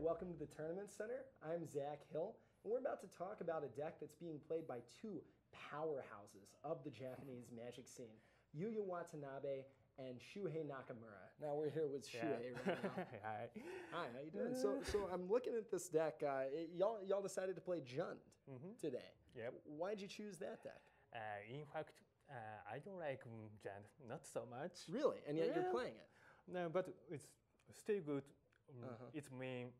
welcome to the Tournament Center. I'm Zac Hill, and we're about to talk about a deck that's being played by two powerhouses of the Japanese Magic scene, Yuuya Watanabe and Shuhei Nakamura. Now we're here with Shuhei right now. Hi. Hi, how you doing? So I'm looking at this deck. Y'all decided to play Jund today. Yep. Why'd you choose that deck? In fact, I don't like Jund, not so much. Really? And yet you're playing it? No, but it's still good. It means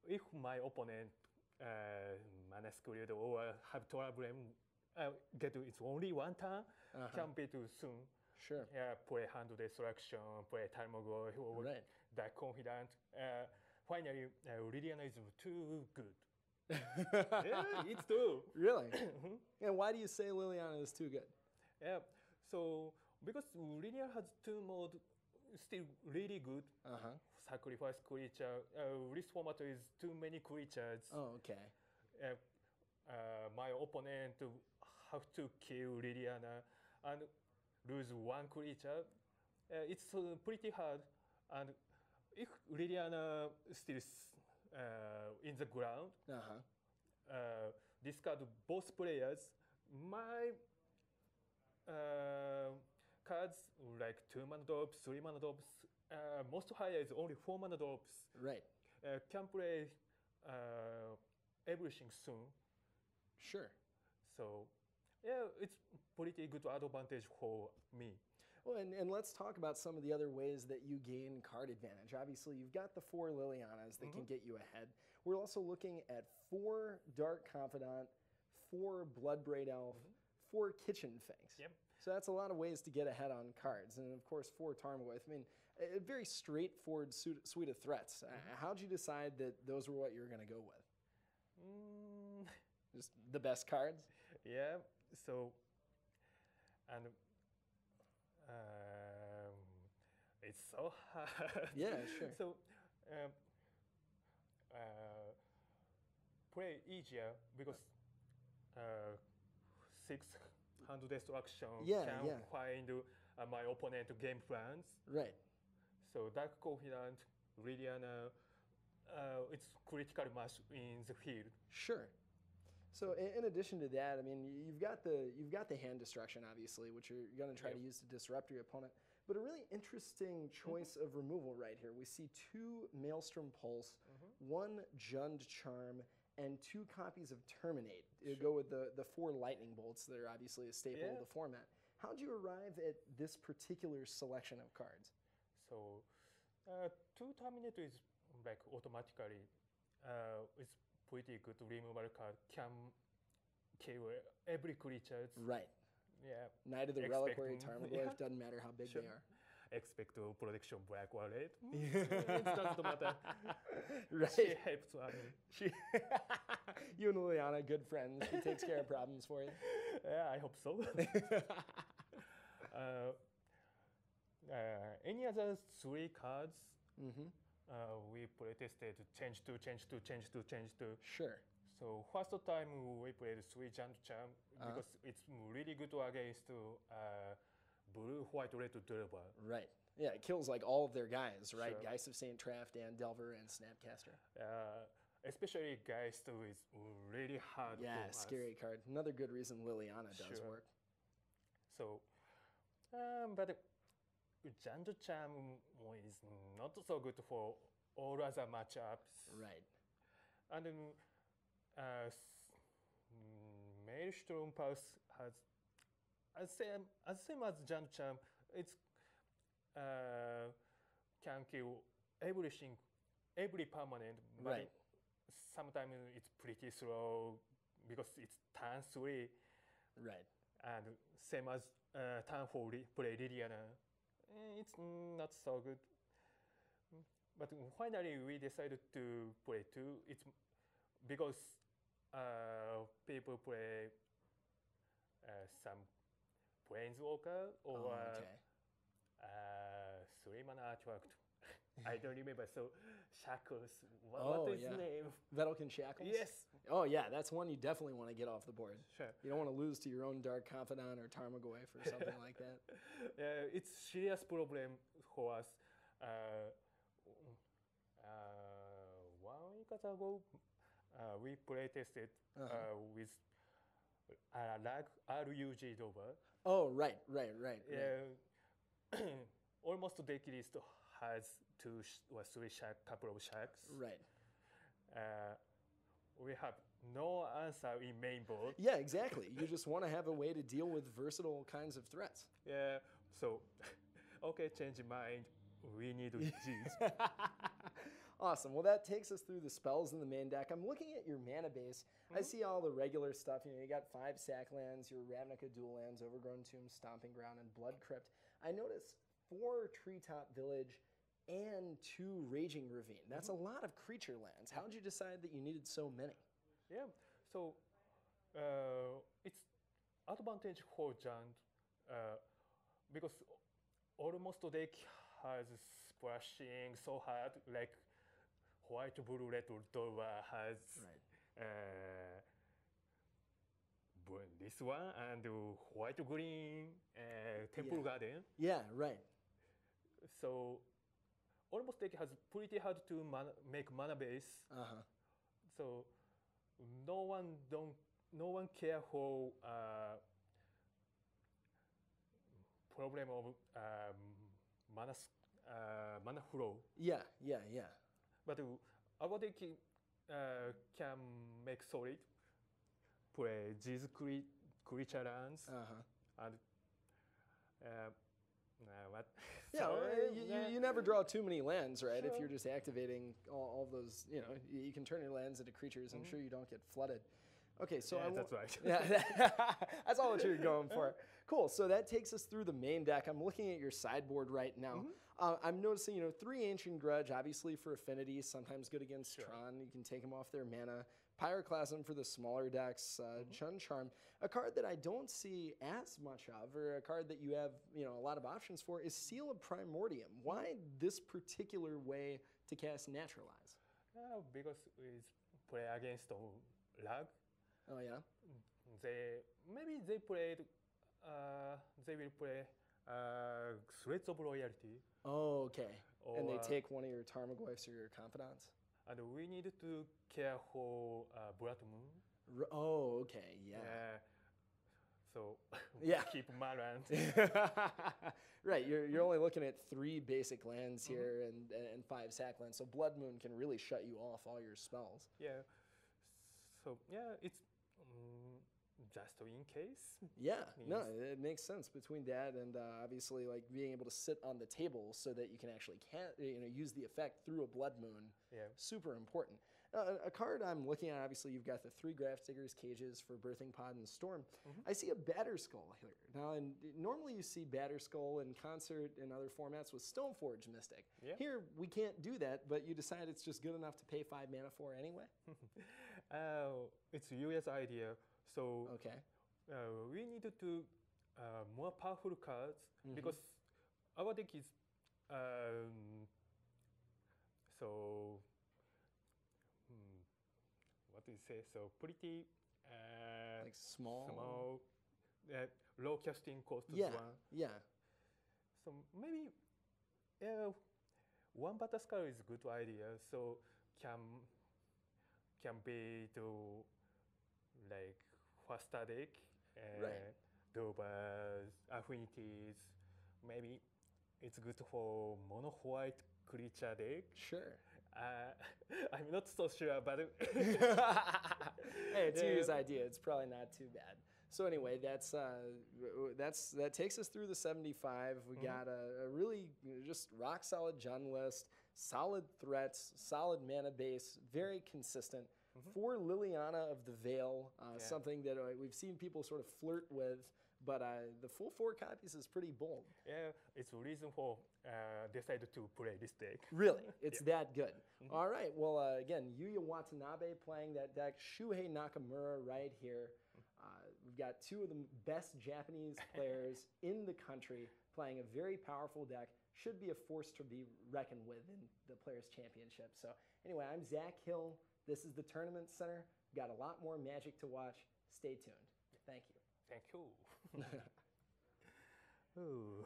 if my opponent manuscript or have problem, get it's only one turn, can be too soon. Sure. Play hand destruction, play time ago, or die confident. Finally, Liliana is too good. Yeah, it's true. Really? And why do you say Liliana is too good? Yeah, so because Liliana has two modes, still really good. Sacrifice creature. This format is too many creatures. Oh, okay. My opponent have to kill Liliana and lose one creature. It's pretty hard. And if Liliana still in the ground, discard both players. My cards like 2 mana drops, 3 mana drops. Most higher is only 4 mana drops. Right. Can play everything soon. Sure. So, yeah, it's pretty good advantage for me. Well, and let's talk about some of the other ways that you gain card advantage. Obviously, you've got the 4 Lilianas that can get you ahead. We're also looking at 4 Dark Confidant, 4 Bloodbraid Elf, 4 Kitchen Finks. Yep. So that's a lot of ways to get ahead on cards. And of course, 4 Tarmogoyf. I mean, a very straightforward suite of threats. How'd you decide that those were what you were going to go with? Just the best cards? Yeah, so, and it's so hard. Yeah, sure. So, play easier because 6 hand destruction can find my opponent game plans. Right. So Dark Confidant, Liliana, it's critical mass in the field. Sure. So in addition to that, I mean, you've got the hand destruction, obviously, which you're going to try to use to disrupt your opponent. But a really interesting choice of removal right here. We see 2 Maelstrom Pulse, 1 Jund Charm, and 2 copies of Terminate. You go with the 4 Lightning Bolts that are obviously a staple of the format. How'd you arrive at this particular selection of cards? So 2 Terminate is like automatically, it's pretty good removal card, can kill every creature. Right. Yeah. Knight of the Reliquary Tarmogoyf, doesn't matter how big they are. Expect protection black or red. It doesn't matter. Right. She helps me. You and Liliana, good friends. She takes care of problems for you. Yeah, I hope so. Any other 3 cards? We playtested change to. Sure. So first time we played 3 Jund Charm because it's really good against blue, white, red Delver. Right. Yeah, it kills like all of their guys, right? Sure. Geist of St. Traft and Delver and Snapcaster. Especially Geist is really hard. Yeah, scary card. Another good reason Liliana does work. So, but Jund Charm is not so good for all other matchups. Right. And Maelstrom Pulse has as same as Jund Charm. It's can kill everything, every permanent. But sometimes it's pretty slow because it's turn 3. Right. And same as turn 4 play Liliana. It's not so good. But finally we decided to play 2. It's because people play some Planeswalker or 3 mana artifact. I don't remember. So Shackles. What is his name? Vedalken Shackles? Yes. Oh yeah, that's one you definitely want to get off the board. Sure. You don't want to lose to your own Dark Confidant or Tarmogoyf or something like that. It's serious problem for us. months ago, we play tested with lag RUG over. Oh, right. Yeah, almost decklist has two or three couple of shacks. Right. We have no answer in main board. Yeah, exactly. You just want to have a way to deal with versatile kinds of threats. Yeah, so, okay, change mind. We need G's. Awesome. Well, that takes us through the spells in the main deck. I'm looking at your mana base. I see all the regular stuff. You got 5 sack lands, your Ravnica dual lands, Overgrown Tomb, Stomping Ground, and Blood Crypt. I notice 4 Treetop Village and 2 Raging Ravine. That's a lot of creature lands. How did you decide that you needed so many? Yeah, so it's advantage for Jund because almost deck has splashing so hard, like white, blue, red, has this one and white, green, Temple Garden. Yeah, right. So almost deck has pretty hard to make mana base. So no one care for problem of mana flow. Yeah. But our deck can make solid, play these creature lands, and what? Yeah, so, you never draw too many lands, right? Sure. If you're just activating all those, you can turn your lands into creatures. I'm sure you don't get flooded. Okay, so that's right. Yeah, that's all that you're going for. Cool. So that takes us through the main deck. I'm looking at your sideboard right now. I'm noticing, 3 Ancient Grudge, obviously for affinity, sometimes good against Tron. You can take them off their mana. Pyroclasm for the smaller decks. Chun Charm, a card that I don't see as much of, or a card that you have, a lot of options for, is Seal of Primordium. Why this particular way to cast Naturalize? Because we play against lag. Oh yeah. They will play Threads of Loyalty. Oh, okay. And they take one of your Tarmogoyfs or your Confidants? And we need to care for Blood Moon. Oh, okay, yeah. So yeah. Keep my lands. Right, you're only looking at 3 basic lands here and 5 sack lands. So Blood Moon can really shut you off all your spells. Yeah. So yeah, it's just in case. Yeah, no, it makes sense between that and obviously like being able to sit on the table so that you can actually use the effect through a Blood Moon. Yeah, super important. A card I'm looking at, obviously you've got the 3 Grafdigger's Cages for Birthing Pod and Storm. I see a Batterskull here. Now, normally you see Batterskull in concert in other formats with Stoneforge Mystic. Yeah. Here, we can't do that, but you decide it's just good enough to pay 5 mana for anyway? It's Yuya's idea. So okay. We need to do more powerful cards because our deck is what do you say? So pretty like small low casting cost one. Yeah. So maybe 1 Batterskull is a good idea. So can be to like faster deck, Dovers, Affinities. Maybe it's good for mono white creature deck. Sure. I'm not so sure, but hey, it's Yuya's idea. It's probably not too bad. So anyway, that takes us through the 75. We got a really just rock solid Jund list, solid threats, solid mana base, very consistent. 4 Liliana of the Veil, something that we've seen people sort of flirt with, but the full 4 copies is pretty bold. Yeah, it's a reason for decided to play this deck. Really, it's that good. All right, well, again, Yuuya Watanabe playing that deck, Shuhei Nakamura right here. We've got 2 of the best Japanese players in the country playing a very powerful deck. Should be a force to be reckoned with in the Players' Championship. So anyway, I'm Zac Hill. This is the Tournament Center. Got a lot more Magic to watch. Stay tuned. Thank you. Thank you. Ooh.